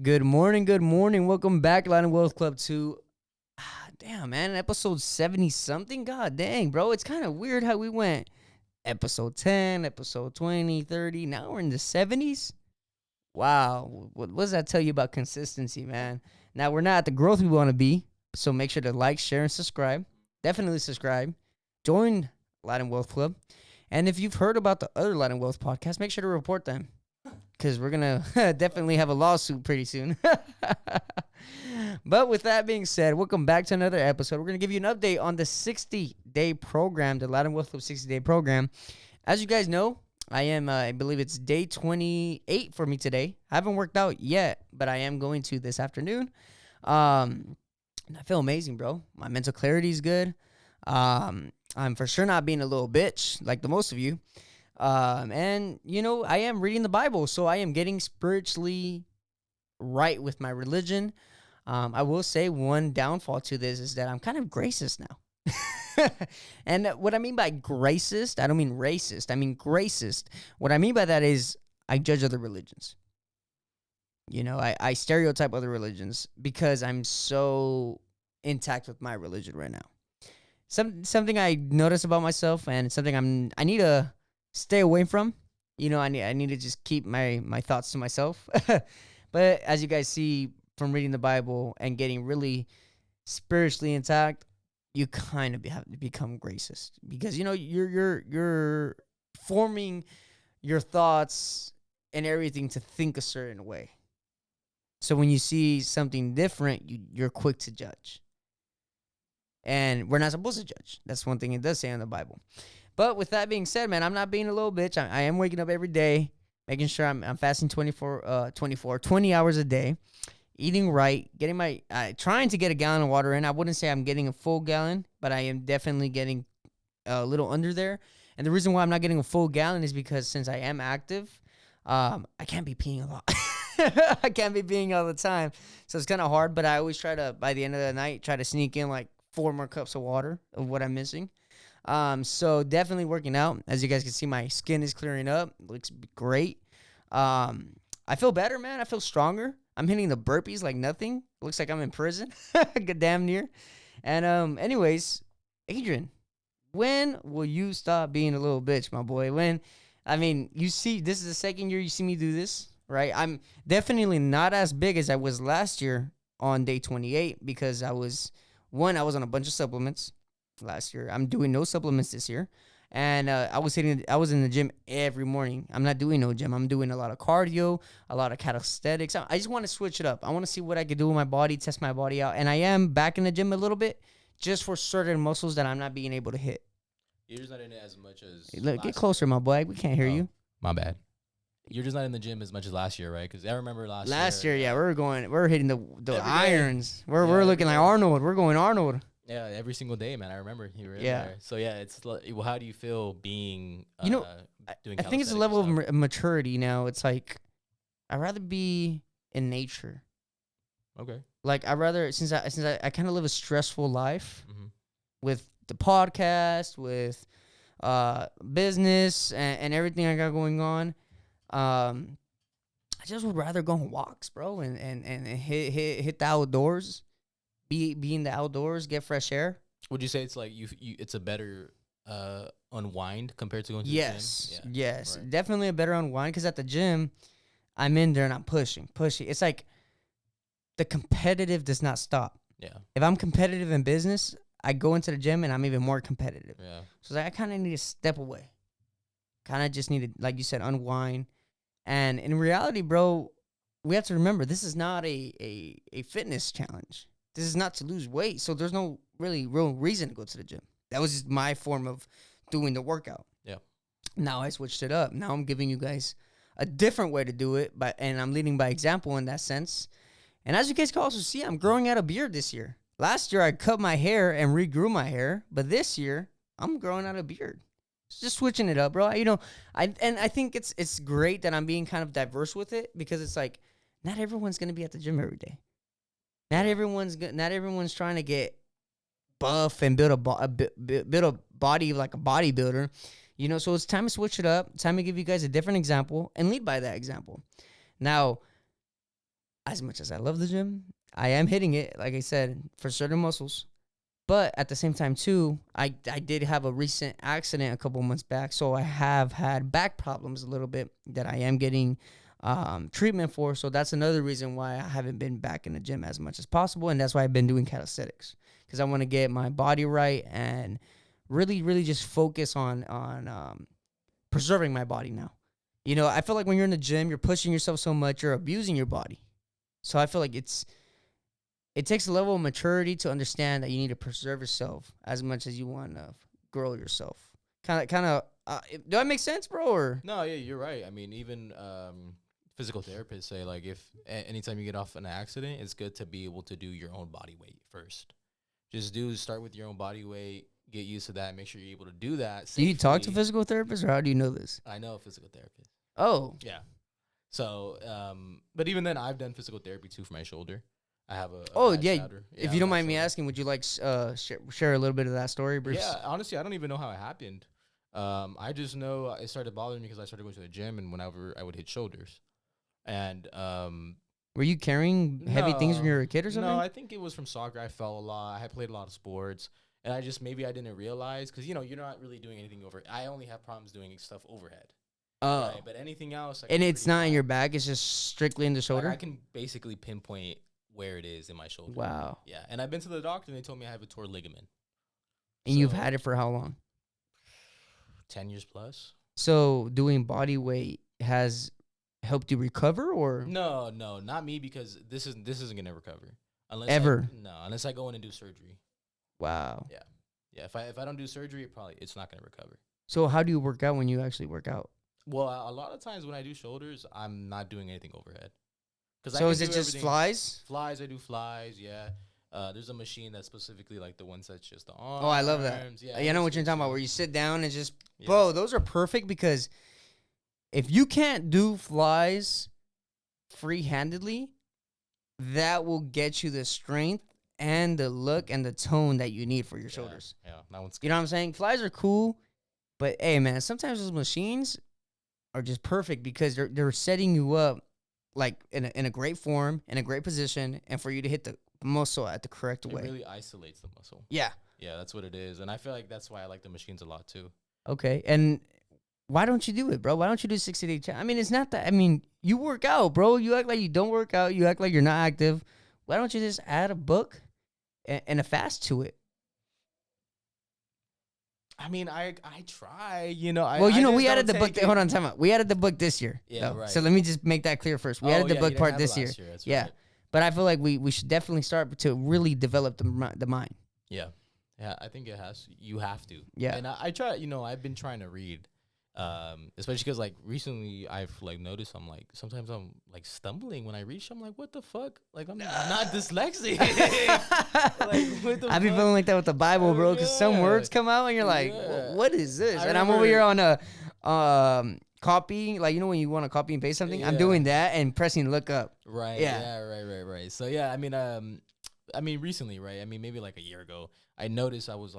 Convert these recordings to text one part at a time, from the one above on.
Good morning. Good morning. Welcome back, Light and Wealth Club to, damn, man, episode 70 something. God dang, bro. It's kind of weird how we went episode 10, episode 20, 30. Now we're in the 70s. Wow. What does that tell you about consistency, man? Now we're not at the growth we want to be. So make sure to like, share, and subscribe. Definitely subscribe. Join Light and Wealth Club. And if you've heard about the other Light and Wealth podcast, make sure to report them. Because we're going to definitely have a lawsuit pretty soon. But with that being said, welcome back to another episode. We're going to give you an update on the 60-day program, the Light and Wealth Club 60-day program. As you guys know, I believe it's day 28 for me today. I haven't worked out yet, but I am going to this afternoon. And I feel amazing, bro. My mental clarity is good. I'm for sure not being a little bitch like the most of you. And, you know, I am reading the Bible, so I am getting spiritually right with my religion. I will say one downfall to this is that I'm kind of gracist now. And what I mean by gracist, I don't mean racist. I mean gracist. What I mean by that is I judge other religions. You know, I stereotype other religions because I'm so intact with my religion right now. Something I notice about myself, and it's something I need to stay away from. You know, I need to just keep my thoughts to myself. But as you guys see from reading the Bible and getting really spiritually intact, you kind of have to become gracist because, you know, you're forming your thoughts and everything to think a certain way. So when you see something different, you're quick to judge. And we're not supposed to judge. That's one thing it does say in the Bible. But with that being said, man, I'm not being a little bitch. I am waking up every day, making sure I'm fasting 20 hours a day, eating right, getting trying to get a gallon of water in. I wouldn't say I'm getting a full gallon, but I am definitely getting a little under there. And the reason why I'm not getting a full gallon is because since I am active, I can't be peeing a lot. I can't be peeing all the time. So it's kind of hard, but I always try to, by the end of the night, try to sneak in like 4 more cups of water of what I'm missing. So definitely working out. As you guys can see, my skin is clearing up. It looks great. I feel better, man. I feel stronger. I'm hitting the burpees like nothing. It looks like I'm in prison. Damn near. And anyways, Adrian, when will you stop being a little bitch, my boy? You see, this is the second year you see me do this, right? I'm definitely not as big as I was last year on day 28 because I was on a bunch of supplements last year. I'm doing no supplements this year. And I was in the gym every morning. I'm not doing no gym. I'm doing a lot of cardio, a lot of calisthenics. I just want to switch it up. I want to see what I can do with my body, test my body out. And I am back in the gym a little bit just for certain muscles that I'm not being able to hit. You're just not in it as much as Look, get closer, my boy. We can't hear you. My bad. You're just not in the gym as much as last year, right? Because I remember last year, yeah, we're hitting the irons. Day. We're looking like Arnold. We're going Arnold. Yeah, every single day, man. I remember you were in yeah. there. So yeah, it's well, how do you feel being doing? I think it's a level of maturity now. It's like I'd rather be in nature. Okay. Like I'd rather since I kind of live a stressful life with the podcast, with business and everything I got going on. I just would rather go on walks, bro, and hit the outdoors. Be in the outdoors, get fresh air. Would you say it's like you it's a better unwind compared to going to the gym? Yes, right. Definitely a better unwind because at the gym, I'm in there and I'm pushing. It's like the competitive does not stop. Yeah. If I'm competitive in business, I go into the gym and I'm even more competitive. Yeah. So I kind of need to step away. Kind of just need to, like you said, unwind. And in reality, bro, we have to remember this is not a fitness challenge. This is not to lose weight, so there's no real reason to go to the gym. That was just my form of doing the workout. Yeah. Now I switched it up. Now I'm giving you guys a different way to do it, and I'm leading by example in that sense. And as you guys can also see, I'm growing out a beard this year. Last year I cut my hair and regrew my hair, but this year I'm growing out a beard. Just switching it up, bro. You know, I think it's great that I'm being kind of diverse with it because it's like not everyone's gonna be at the gym every day. Not everyone's trying to get buff and build a body like a bodybuilder. You know, so it's time to switch it up. Time to give you guys a different example and lead by that example. Now, as much as I love the gym, I am hitting it, like I said, for certain muscles. But at the same time, too, I did have a recent accident a couple months back. So I have had back problems a little bit that I am getting treatment for. So that's another reason why I haven't been back in the gym as much as possible. And that's why I've been doing calisthenics, because I want to get my body right and really, really just focus on preserving my body now. You know, I feel like when you're in the gym, you're pushing yourself so much, you're abusing your body. So I feel like it takes a level of maturity to understand that you need to preserve yourself as much as you want to grow yourself. Kind of. Do that make sense, bro? Or No, yeah, you're right. I mean, even physical therapists say like if anytime you get off an accident, it's good to be able to do your own body weight first. Just start with your own body weight, get used to that, make sure you're able to do that do you talk to safely. physical therapists, or how do you know this? I know a physical therapist. Oh, Yeah. So, but even then, I've done physical therapy too for my shoulder. I have a oh bad yeah. shoulder. Yeah, If I you have a don't bad mind me shoulder. asking, would you like share a little bit of that story, Bruce? Yeah, honestly, I don't even know how it happened. I just know it started bothering me because I started going to the gym, and whenever I would hit shoulders, and Were you carrying heavy things when you were a kid or something? no, I think it was from soccer. I fell a lot. I had played a lot of sports, and maybe I didn't realize because you're not really doing anything over. I only have problems doing stuff overhead. Oh, Right, but anything else, and I'm it's pretty not in your fine. back; it's just strictly in the Like, shoulder. I can basically pinpoint where it is in my shoulder. Wow. Yeah, and I've been to the doctor, and they told me I have a torn ligament. And you've So had it for how long? 10 years plus. So doing body weight has helped you recover, or No, no, not me because this isn't gonna recover unless Ever? unless I go in and do surgery. wow. Yeah, yeah. If I don't do surgery, it's not gonna recover. So how do you work out when you actually work out? Well, a lot of times when I do shoulders, I'm not doing anything overhead because I So can is do it just everything. flies? Flies, I do flies. Yeah. There's a machine that's specifically like the ones that's just the Oh, I love that. arms. Yeah, I know it's what you're good talking about, too. where you sit down and just, Yeah. bro, those are perfect because if you can't do flies free-handedly, that will get you the strength and the look and the tone that you need for your Yeah, shoulders. yeah, that one's You good. know what I'm saying? Flies are cool, but hey, man, sometimes those machines are just perfect because they're setting you up like in a great form, in a great position, and for you to hit the muscle at the correct It way. really isolates the muscle. Yeah. Yeah, that's what it is, and I feel like that's why I like the machines a lot too. Okay. And why don't you do it, bro? Why don't you do 60-day challenge? I mean, it's not that. I mean, you work out, bro. You act like you don't work out. You act like you're not active. Why don't you just add a book and a fast to it? I mean, I try, you know. Well, I we just added don't the book. take it. Hold on, time out. We added the book this year. Yeah, though. right. So let me just make that clear first. We Oh, added the yeah, you book didn't part have it this year. last That's Yeah. right. But I feel like we should definitely start to really develop the mind. Yeah, yeah. I think it has. You have to. Yeah. And I try. I've been trying to read, especially because like recently I've like noticed sometimes I'm like stumbling when I read. I'm like, what the fuck? Like I'm not dyslexic. Like what the I be fuck? feeling like that with the Bible, bro, because some Yeah. words come out and you're like, Yeah. what is this? I And I'm over here remember- on a copying, like when you want to copy and paste something, I'm Yeah. doing that and pressing look up. Right. Yeah. Yeah. Right. So yeah, I mean recently, right? I mean maybe like a year ago, I noticed I was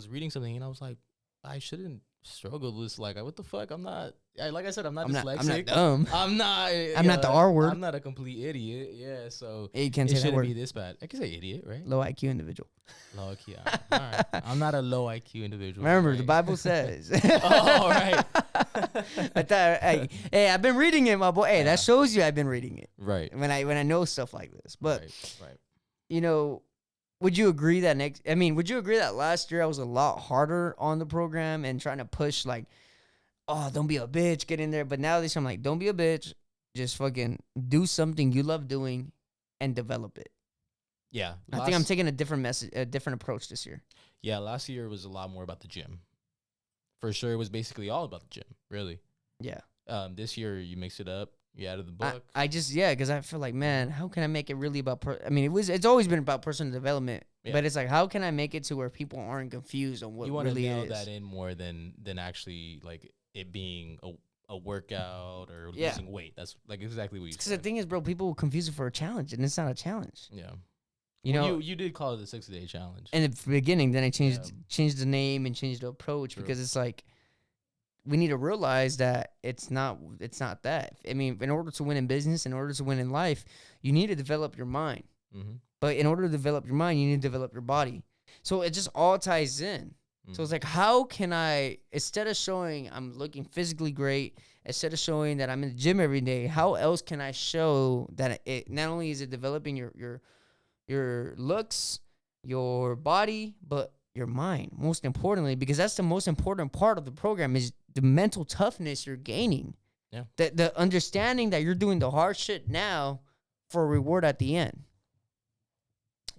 reading something and I was like, I shouldn't struggle with this. Like, what the fuck? I'm not. Like I said, I'm not dyslexic. I'm not dumb. I'm not. I'm not the R word. I'm not a complete idiot. Yeah. So You can't it say that shouldn't word. be this bad. I can say idiot, right? Low IQ individual. Low IQ. All right. I'm not a low IQ individual. Remember, the right? Bible says. Oh, right. I thought, hey, I've been reading it, my boy. Hey, Yeah. that shows you I've been reading it Right. when I know stuff like this. But Right. would you agree that would you agree that last year I was a lot harder on the program and trying to push like, oh, don't be a bitch, get in there. But now this I'm like, don't be a bitch, just fucking do something you love doing and develop it. Yeah. I think I'm taking a different approach this year. Yeah. Last year was a lot more about the gym. For sure, it was basically all about the gym. Really. Yeah. This year you mix it up. You added the book. Because I feel like, man, how can I make it really about? It's always been about personal development, Yeah. but it's like, how can I make it to where people aren't confused on what You want to really nail is? that in more than actually like it being a workout or Yeah. losing weight. That's like exactly what you Because the said. thing is, bro, people will confuse it for a challenge, and it's not a challenge. Yeah. You Well, know, you did call it the 60-day challenge. in the beginning, then I changed Yeah. changed the name and changed the approach True. because it's like, we need to realize that it's not that. I mean, in order to win in business, in order to win in life, you need to develop your mind. Mm-hmm. But in order to develop your mind, you need to develop your body. So it just all ties in. Mm-hmm. So it's like, how can I, instead of showing I'm looking physically great, instead of showing that I'm in the gym every day, how else can I show that it not only is it developing your looks, your body, but your mind, most importantly, because that's the most important part of the program is the mental toughness you're gaining. Yeah. The understanding that you're doing the hard shit now for a reward at the end.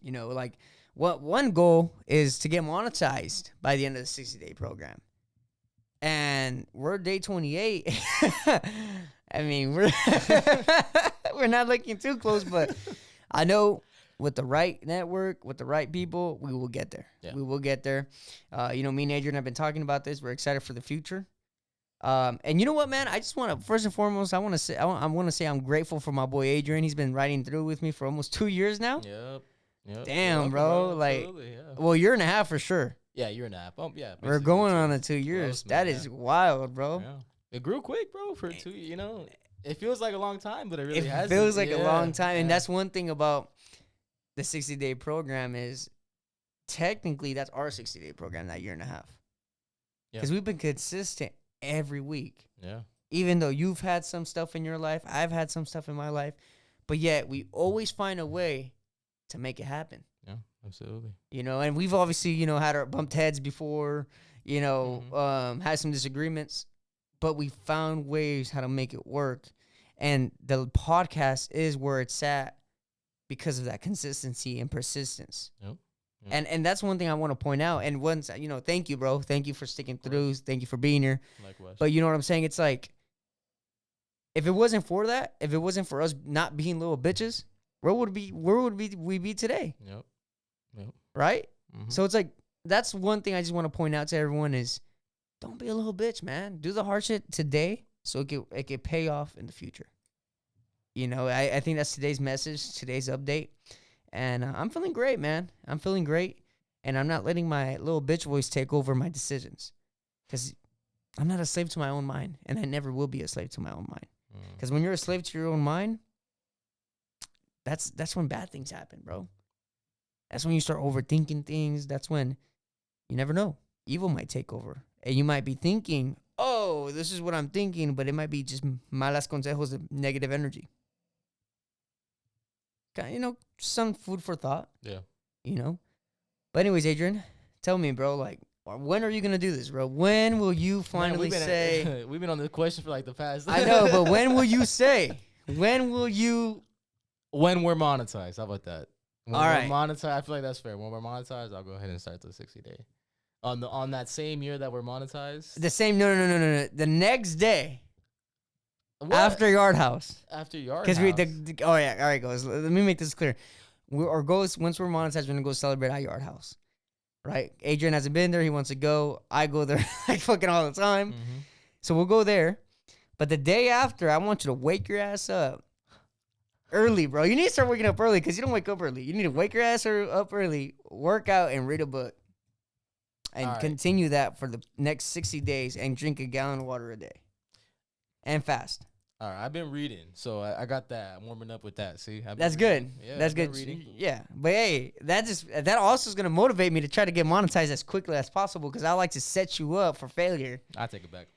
You know, like what one goal is to get monetized by the end of the 60-day program. And we're day 28. I mean, we're we're not looking too close, but I know with the right network, with the right people, we will get there. Yeah. We will get there. You know, me and Adrian have been talking about this. We're excited for the future. And you know what, man? I just want to, first and foremost, I want to say I'm grateful for my boy Adrian. He's been riding through with me for almost 2 years now. Yep. Damn, bro. Like, well, year and a half for sure. Yeah, year and a half. Yeah. We're going on 2 years. Close, man, that is wild, bro. Yeah. It grew quick, bro, for 2 years. You know, it feels like a long time, but it really hasn't. It feels like a long time. And that's one thing about the 60-day program is technically that's our 60-day program, that year and a half. Because we've been consistent every week. Yeah. Even though you've had some stuff in your life, I've had some stuff in my life, but yet we always find a way to make it happen. Yeah, absolutely. You know, and we've obviously, you know, had our bumped heads before, you know, had some disagreements, but we found ways how to make it work. And the podcast is where it's at because of that consistency and persistence. Yep. And that's one thing I want to point out. And once, you know, thank you, bro. Thank you for sticking through. Thank you for being here. Likewise. But you know what I'm saying? It's like, if it wasn't for that, if it wasn't for us not being little bitches, where would we be today? Yep. Right? Mm-hmm. So it's like, that's one thing I just want to point out to everyone is, don't be a little bitch, man. Do the hard shit today so it can pay off in the future. You know, I think that's today's message, today's update. And I'm feeling great, man. I'm feeling great. And I'm not letting my little bitch voice take over my decisions. Because I'm not a slave to my own mind. And I never will be a slave to my own mind. Because when you're a slave to your own mind, that's when bad things happen, bro. That's when you start overthinking things. That's when you never know. Evil might take over. And you might be thinking, oh, this is what I'm thinking. But it might be just malas consejos of negative energy. You know, some food for thought. Yeah. You know? But anyways, Adrian, tell me, bro, like, when are you going to do this, bro? When will you finally say... We've been on this question for like the past... I know, but when will you say? When will you... When we're monetized. How about that? When All we're right. monetized, I feel like that's fair. When we're monetized, I'll go ahead and start the 60-day. On that same year that we're monetized? The same... No. The next day... What? After Yard House. After Yard Because House? oh, yeah. All right, guys. Let me make this clear. Our goal is, once we're monetized, we're going to go celebrate at Yard House. Right? Adrian hasn't been there. He wants to go. I go there like fucking all the time. Mm-hmm. So we'll go there. But the day after, I want you to wake your ass up early, bro. You need to start waking up early because you don't wake up early. You need to wake your ass up early, work out, and read a book. And continue that for the next 60 days and drink a gallon of water a day. And fast. All right, I've been reading, so I got that. I'm warming up with that. See, that's good. Yeah, that's good. Yeah, but hey, that also is gonna motivate me to try to get monetized as quickly as possible because I like to set you up for failure. I take it back.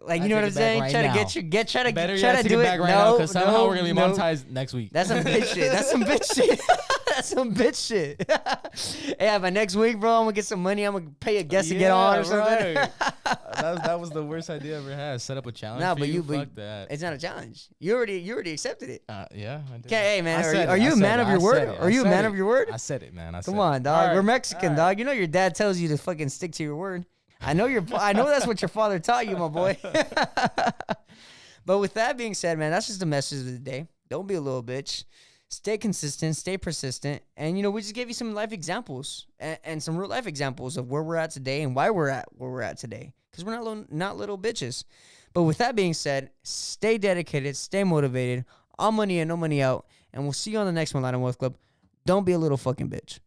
Like, you know what I'm saying? Right try now. to get you, try to take do it it back right no, now because somehow no, we're gonna be no. monetized next week. That's some bitch shit. That's some bitch shit. That's some bitch shit. Yeah, by next week, bro, I'm gonna get some money. I'm gonna pay a guest to get on or something. Right. that was the worst idea I ever had. Set up a challenge. No, for but you. Fuck that. It's not a challenge. You already accepted it. Yeah, I did. Okay, hey man, are you a man of your word? Are you a man of your word? I said it, man. Come on, dog. We're Mexican, dog. You know your dad tells you to fucking stick to your word. I know that's what your father taught you, my boy. But with that being said, man, that's just the message of the day. Don't be a little bitch. Stay consistent, stay persistent. And, you know, we just gave you some life examples and some real life examples of where we're at today and why we're at where we're at today. Because we're not little bitches. But with that being said, stay dedicated, stay motivated, all money in, no money out. And we'll see you on the next one, Latin Wealth Club. Don't be a little fucking bitch.